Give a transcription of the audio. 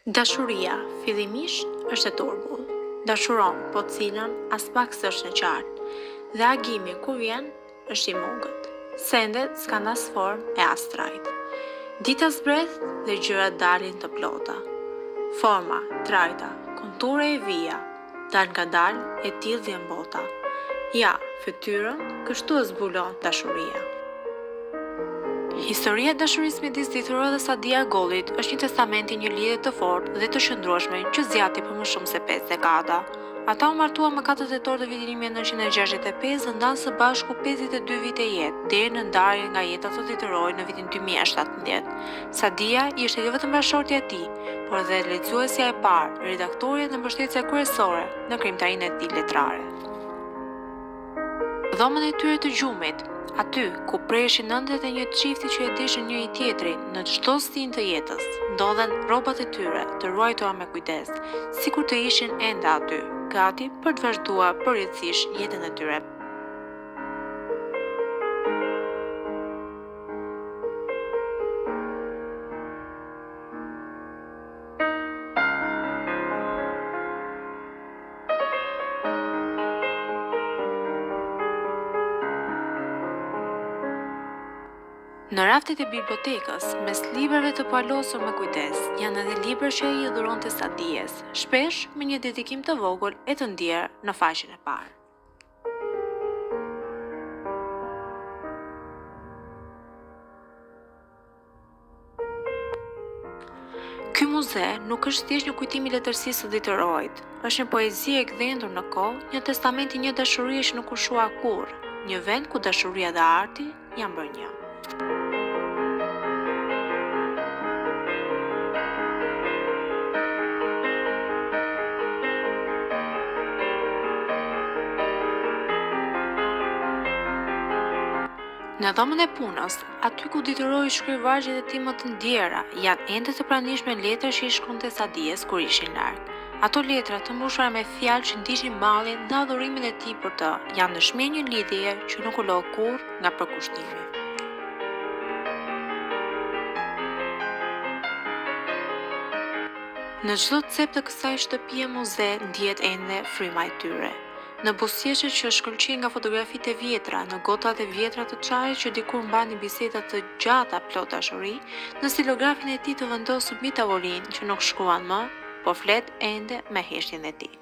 Dashuria, fillimisht, është e turbull. Dashuron, po cilën as pak s'është e qartë. Dhe agimi kur vjen, është i mungët. Sendet s'kan as formë e as trajt. Dita zbreth dhe gjërat dalin të plota. Forma, trajta, konture e vija, dal nga dal e tillë vjen bota. Ja, fytyrën, kështu e zbulon dashuria. Historia e dashurisë midis ditërore dhe Sadia Gollit është një testament i një lidhje të fortë dhe të qëndrueshme që zgjati për më shumë se 5 dekada. Ata u martuan më 4 tetor të vitit 1965 dhe ndanë së bashku 52 vite jetë, deri në ndarjen nga jeta sotitërore në vitin 2017. Sadia ishte jo vetëm bashkëshortja e tij, por edhe lexuesja e parë, redaktorja dhe mbështetësja kryesore në krijimtarinë e tij letrare. Dhomën e tyre të gjumit, aty ku preshin 91 çifti që e dishin njëri tjetrin në çdo stin të jetës, ndodhen rrobat e tyre të ruajtura me kujdes, sikur të ishin ende aty, gati për të vazhduar përjetësisht jetën e tyre. Në raftet e bibliotekës, mes librave të palosur me kujdes, janë edhe libra që ai i dhuronte Sadies, shpesh me një dedikim të vogël e të ndier në faqen e parë. Ky muze nuk është thjesht një kujtim i letërsisë së ditërorit, është një poezi e kthyendur në kohë, një testament i një dashurie që nuk u shua kurrë, një vend ku dashuria dhe arti janë bërë një. Në dhomën e punës, aty ku ditërori shkroi vargjet e tij më të ndjera, janë ende të pranishme letra që i shkronte Sadies kur ishin larg. Ato letra të mbushura me fjalë që ndiqnin mallin dhe adhurimin e tij për të, janë dëshmi një lidhjeje që nuk u lë kurrë nga përkushtimi. Në çdo cep të kësaj shtëpie muze ndihet ende fryma e tyre. Në buzëqeshjet që shkëlqejnë nga fotografitë e vjetra, në gotat e vjetra të çajit që dikur mbanin biseda të gjata plot dashuri, në stilografin e tij të vendosur mbi tavolinë që nuk shkruan më, por flet ende me heshtjen e tij.